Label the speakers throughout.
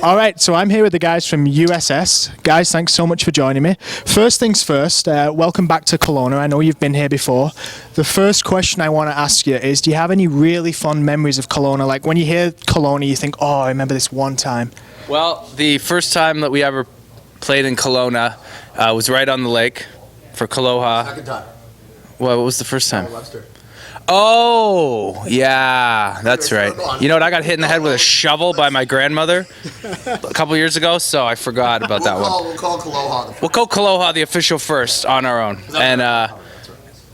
Speaker 1: All right, so I'm here with the guys from USS. Guys, thanks so much for joining me. First things first, welcome back to Kelowna. I know you've been here before. The first question I want to ask you is, do you have any really fond memories of Kelowna? Like when you hear Kelowna, you think, oh, I remember this one time.
Speaker 2: Well, the first time that we ever played in Kelowna was right on the lake for Kelowna.
Speaker 3: Second time.
Speaker 2: Well, what was the first time?
Speaker 3: Webster.
Speaker 2: Oh, yeah, that's right. You know what? I got hit in the head with a shovel by my grandmother a couple years ago, so I forgot about that one.
Speaker 3: We'll call Kelowna.
Speaker 2: We'll call Kelowna the official first on our own. And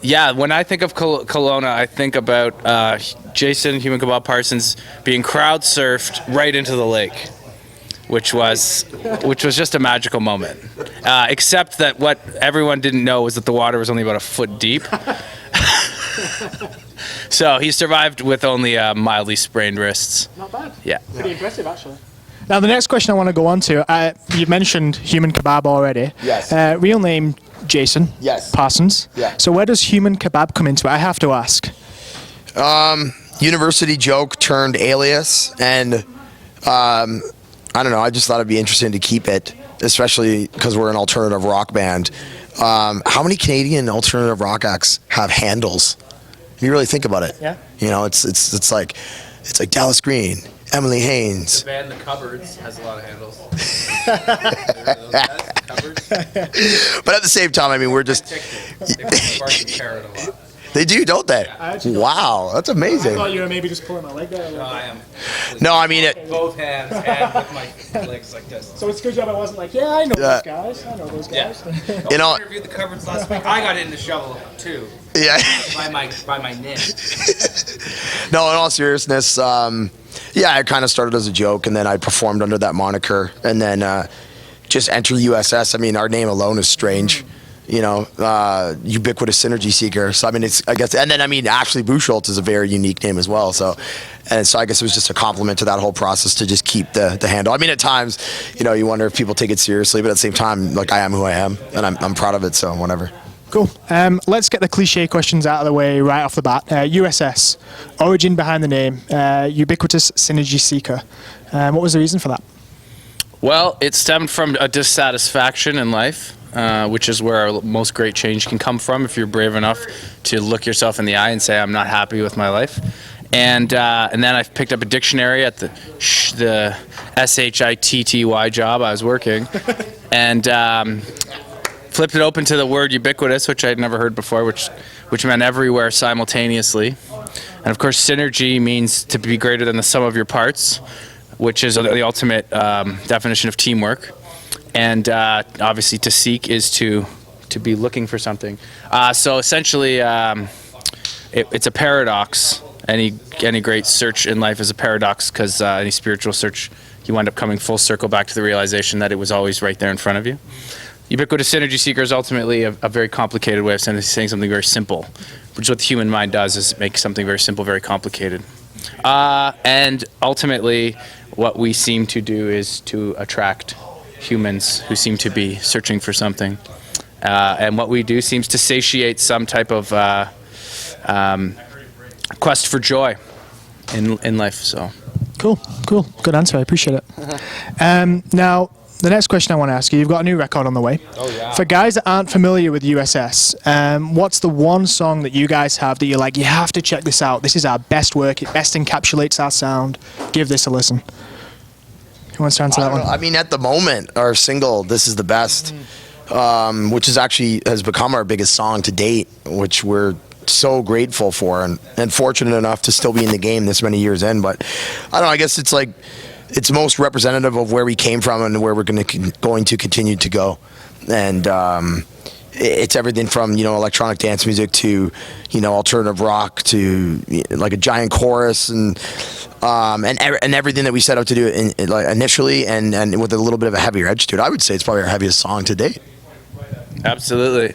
Speaker 2: yeah, when I think of Kelowna, I think about Jason, Human Kebab Parsons, being crowd surfed right into the lake, which was just a magical moment. Except that what everyone didn't know was that the water was only about a foot deep. So he survived with only mildly sprained wrists.
Speaker 1: Not bad.
Speaker 2: Yeah.
Speaker 1: Pretty impressive, actually. Now, the next question I want to go on to, you mentioned Human Kebab already.
Speaker 3: Yes.
Speaker 1: Real name, Jason.
Speaker 3: Yes.
Speaker 1: Parsons.
Speaker 3: Yeah.
Speaker 1: So where does Human Kebab come into it? I have to ask.
Speaker 3: University joke turned alias, and I don't know, I just thought it'd be interesting to keep it, especially because we're an alternative rock band. How many Canadian alternative rock acts have handles? You really think about it.
Speaker 1: Yeah.
Speaker 3: You know, it's like Dallas Green, Emily Haynes.
Speaker 2: The band The Cupboards has a lot of handles.
Speaker 3: But at the same time, I mean, we're just. They do, don't they? Wow, that's amazing.
Speaker 1: I thought you were maybe just pulling my leg there.
Speaker 2: No, I am.
Speaker 3: No, I mean it.
Speaker 2: Both hands and with my legs like this.
Speaker 1: So it's a good job I wasn't like, yeah, I know those guys. I know those guys.
Speaker 3: You know.
Speaker 2: I interviewed The Cupboards last week. I got in the shovel too.
Speaker 3: Yeah.
Speaker 2: By my knit.
Speaker 3: No, in all seriousness, yeah, I kind of started as a joke, and then I performed under that moniker, and then just enter USS. I mean, our name alone is strange. You know, Ubiquitous Synergy Seeker. So I mean, it's, I guess, and then I mean, actually, Boo-Shultz is a very unique name as well. So, and so I guess it was just a compliment to that whole process to just keep the handle. I mean, at times, you know, you wonder if people take it seriously, but at the same time, like, I am who I am, and I'm proud of it. So whatever.
Speaker 1: Cool. Let's get the cliche questions out of the way right off the bat. USS, origin behind the name, Ubiquitous Synergy Seeker. What was the reason for that?
Speaker 2: Well, it stemmed from a dissatisfaction in life. Which is where our most great change can come from if you're brave enough to look yourself in the eye and say, I'm not happy with my life. And then I picked up a dictionary at the SHITTY job I was working and flipped it open to the word ubiquitous, which I'd never heard before, which meant everywhere simultaneously. And of course, synergy means to be greater than the sum of your parts, which is the ultimate definition of teamwork. And obviously, to seek is to be looking for something. So essentially, it's a paradox. Any great search in life is a paradox, because any spiritual search, you wind up coming full circle back to the realization that it was always right there in front of you. Ubiquitous Synergy Seeker is ultimately a very complicated way of saying something very simple, which is what the human mind does, is make something very simple very complicated. And ultimately, what we seem to do is to attract humans who seem to be searching for something, and what we do seems to satiate some type of quest for joy in life. So
Speaker 1: Cool, good answer, I appreciate it. Now the next question I want to ask you, you've got a new record on the way.
Speaker 2: Oh yeah.
Speaker 1: For guys that aren't familiar with USS, what's the one song that you guys have that you're like, you have to check this out, this is our best work, it best encapsulates our sound, give this a listen? Who wants to answer that one?
Speaker 3: I mean, at the moment, our single, This Is the Best, which is actually has become our biggest song to date, which we're so grateful for and fortunate enough to still be in the game this many years in. But I don't know, I guess it's like, it's most representative of where we came from and where we're going to continue to go. And it's everything from, you know, electronic dance music to, you know, alternative rock to like a giant chorus and everything that we set out to do initially and with a little bit of a heavier edge to it. I would say it's probably our heaviest song to date.
Speaker 2: Absolutely.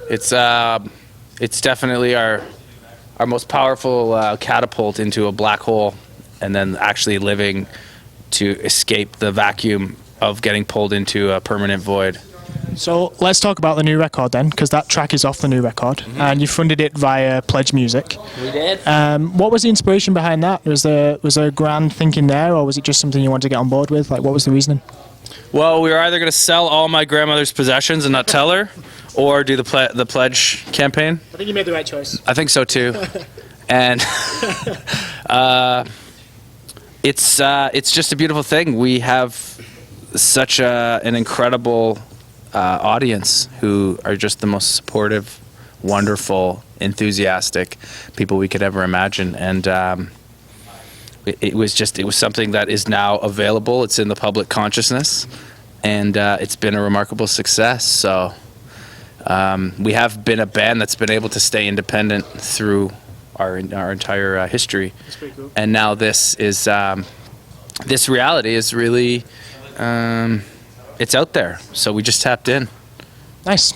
Speaker 2: It's definitely our most powerful catapult into a black hole, and then actually living to escape the vacuum of getting pulled into a permanent void.
Speaker 1: So let's talk about the new record then, because that track is off the new record, and you funded it via PledgeMusic.
Speaker 2: We did.
Speaker 1: What was the inspiration behind that? Was there grand thinking there, or was it just something you wanted to get on board with? Like, what was the reasoning?
Speaker 2: Well, we were either going to sell all my grandmother's possessions and not tell her, or do the pledge campaign.
Speaker 1: I think you made the right choice.
Speaker 2: I think so too. And it's just a beautiful thing. We have such an incredible audience who are just the most supportive, wonderful, enthusiastic people we could ever imagine. And it was something that is now available. It's in the public consciousness, and it's been a remarkable success. So we have been a band that's been able to stay independent through our entire history.
Speaker 1: That's pretty cool.
Speaker 2: And now this is this reality is really it's out there. So we just tapped in.
Speaker 1: Nice.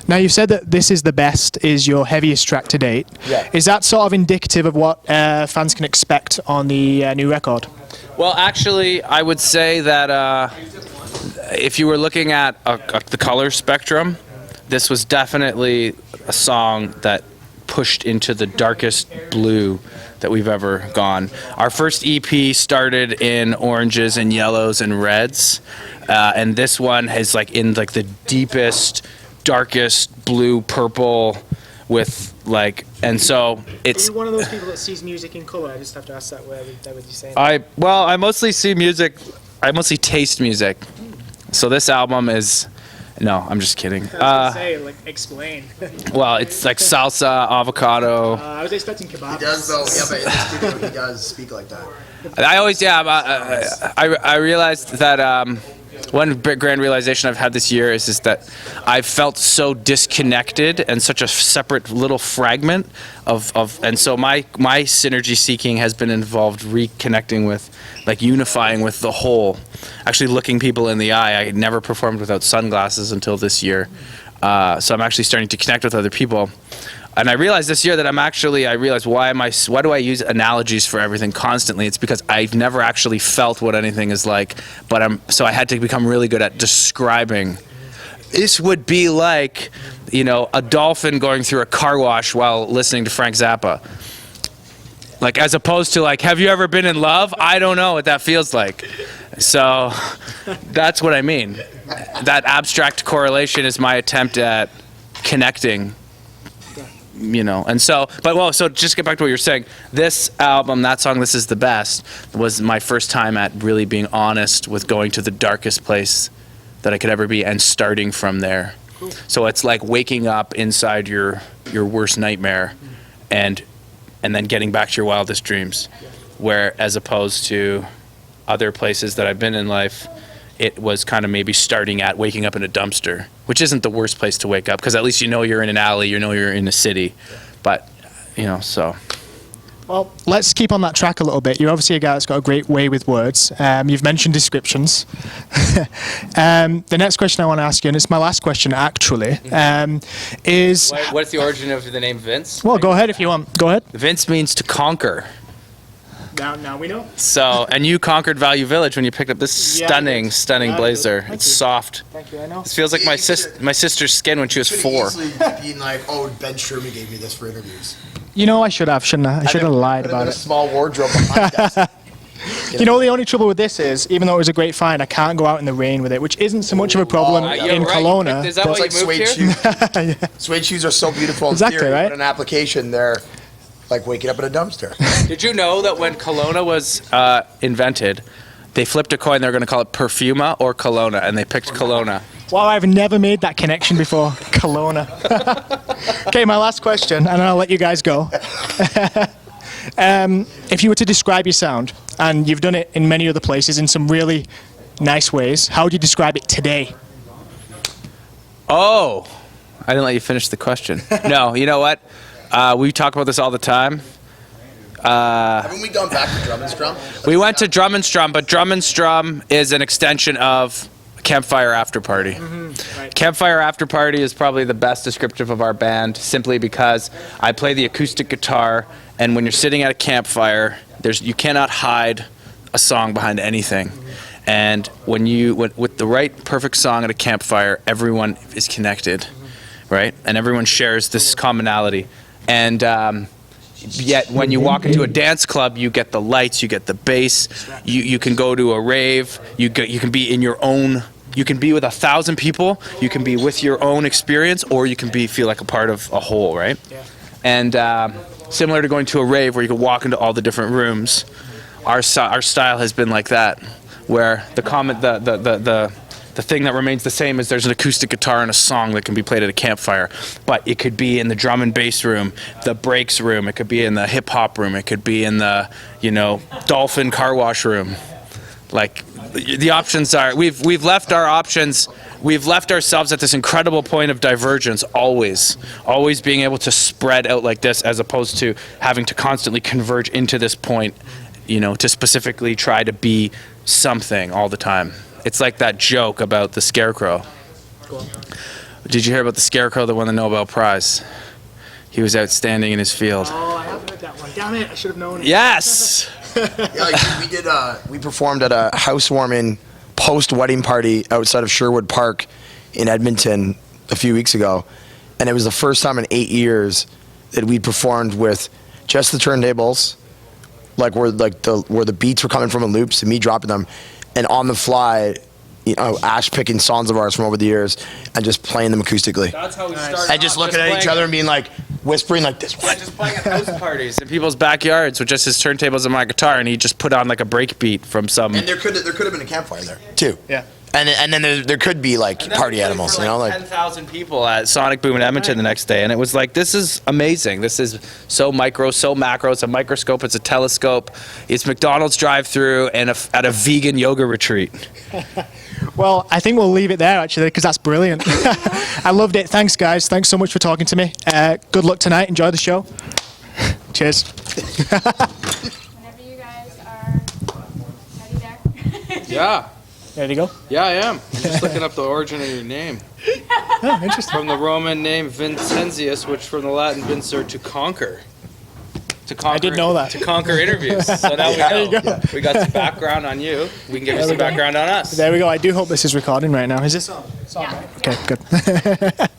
Speaker 1: Now, you've said that This Is the Best is your heaviest track to date.
Speaker 3: Yeah.
Speaker 1: Is that sort of indicative of what fans can expect on the new record?
Speaker 2: Well, actually, I would say that if you were looking at the color spectrum, this was definitely a song that pushed into the darkest blue that we've ever gone. Our first EP started in oranges and yellows and reds, and this one is like in like the deepest, darkest blue purple with like, and so it's.
Speaker 1: Are you one of those people that sees music in color? I just have to ask that. Where would you say?
Speaker 2: I mostly see music. I mostly taste music. So this album is. No, I'm just kidding.
Speaker 1: Explain.
Speaker 2: Well, it's like salsa, avocado.
Speaker 1: I was expecting kebab.
Speaker 3: He does though. Yeah, but in the studio he does speak like that.
Speaker 2: I always, I realized that one grand realization I've had this year is that I've felt so disconnected and such a separate little fragment of and so my synergy seeking has been involved reconnecting with, like unifying with the whole, actually looking people in the eye. I had never performed without sunglasses until this year, so I'm actually starting to connect with other people. And I realized this year that why do I use analogies for everything constantly? It's because I've never actually felt what anything is like, so I had to become really good at describing. This would be like, a dolphin going through a car wash while listening to Frank Zappa. Like, as opposed to like, have you ever been in love? I don't know what that feels like. So that's what I mean. That abstract correlation is my attempt at connecting. And so just get back to what you're saying. This album, that song, This Is the Best, was my first time at really being honest with going to the darkest place that I could ever be and starting from there. Cool. So it's like waking up inside your worst nightmare and then getting back to your wildest dreams. Where as opposed to other places that I've been in life, it was kind of maybe starting at waking up in a dumpster, which isn't the worst place to wake up, because at least you're in an alley, you're in a city. But, so.
Speaker 1: Well, let's keep on that track a little bit. You're obviously a guy that's got a great way with words. You've mentioned descriptions. The next question I want to ask you, and it's my last question actually, is...
Speaker 2: What's the origin of the name Vince?
Speaker 1: Well, go ahead if you want. Go ahead.
Speaker 2: Vince means to conquer.
Speaker 1: Now we know.
Speaker 2: So, and you conquered Value Village when you picked up this stunning blazer.
Speaker 1: Thank
Speaker 2: It's
Speaker 1: you.
Speaker 2: soft.
Speaker 1: Thank you, I know.
Speaker 2: It feels like my sister's skin when she was 4.
Speaker 3: Being like, oh, Ben Sherman gave me this for interviews.
Speaker 1: I should have, shouldn't I? I should have lied about
Speaker 3: A
Speaker 1: it.
Speaker 3: small wardrobe behind us.
Speaker 1: The only trouble with this is, even though it was a great find, I can't go out in the rain with it, which isn't so much of a problem in Kelowna.
Speaker 2: Is that why
Speaker 3: It's
Speaker 2: you
Speaker 3: like
Speaker 2: moved
Speaker 3: suede
Speaker 2: here?
Speaker 3: shoes. Suede shoes are so beautiful in
Speaker 1: Exactly,
Speaker 3: theory,
Speaker 1: right?
Speaker 3: but in application, they're like waking up in a dumpster.
Speaker 2: Did you know that when Kelowna was invented, they flipped a coin, they were going to call it Perfuma or Kelowna, and they picked Kelowna.
Speaker 1: Wow, I've never made that connection before. Kelowna. Okay, my last question, and then I'll let you guys go. If you were to describe your sound, and you've done it in many other places in some really nice ways, how would you describe it today?
Speaker 2: Oh, I didn't let you finish the question. No, you know what? We talk about this all the time.
Speaker 3: Haven't we gone back to Drum and Strum?
Speaker 2: We went to Drum and Strum, but Drum and Strum is an extension of Campfire After Party.
Speaker 1: Right.
Speaker 2: Campfire After Party is probably the best descriptive of our band, simply because I play the acoustic guitar, and when you're sitting at a campfire, you cannot hide a song behind anything. And with the right perfect song at a campfire, everyone is connected, right? And everyone shares this commonality. And yet when you walk into a dance club, you get the lights, you get the bass, you can go to a rave, you can be in your own, you can be with 1,000 people, you can be with your own experience, or you can feel like a part of a whole, right? Yeah. And similar to going to a rave where you can walk into all the different rooms, our style has been like that, where the thing that remains the same is there's an acoustic guitar and a song that can be played at a campfire, but it could be in the drum and bass room, the breaks room, it could be in the hip hop room, it could be in the, dolphin car wash room. Like, the options are, we've left our options, we've left ourselves at this incredible point of divergence, always being able to spread out like this, as opposed to having to constantly converge into this point, to specifically try to be something all the time. It's like that joke about the scarecrow. Cool. Did you hear about the scarecrow that won the Nobel Prize? He was outstanding in his field.
Speaker 1: Oh, I haven't heard that one. Damn it, I should have known it.
Speaker 2: Yes!
Speaker 3: We performed at a housewarming post-wedding party outside of Sherwood Park in Edmonton a few weeks ago. And it was the first time in 8 years that we performed with just the turntables, where the beats were coming from in loops and me dropping them, and on the fly, Ash picking songs of ours from over the years and just playing them acoustically.
Speaker 2: That's how we started.
Speaker 3: And just looking at each other and being like, whispering like this.
Speaker 2: Yeah, just playing at house parties in people's backyards with just his turntables and my guitar, and he just put on like a break beat from some.
Speaker 3: And there could have been a campfire there too.
Speaker 1: Yeah.
Speaker 3: And then there could be like party animals,
Speaker 2: 10,000 people at Sonic Boom in Edmonton the next day, and it was like, this is amazing. This is so micro, so macro. It's a microscope. It's a telescope. It's McDonald's drive-through and at a vegan yoga retreat.
Speaker 1: Well, I think we'll leave it there, actually, because that's brilliant. I loved it. Thanks, guys. Thanks so much for talking to me. Good luck tonight. Enjoy the show. Cheers.
Speaker 4: Whenever you guys are ready there.
Speaker 2: Yeah.
Speaker 1: There you go.
Speaker 2: Yeah, I am. I'm just looking up the origin of your name.
Speaker 1: Oh, interesting.
Speaker 2: From the Roman name Vincentius, which from the Latin vincer, to conquer.
Speaker 1: I did know that.
Speaker 2: To conquer interviews. So now we know. Yeah. We got some background on you. We can give you some background on us.
Speaker 1: There we go. I do hope this is recording right now. Is this on? It's on,
Speaker 4: Yeah.
Speaker 1: right? Okay, good.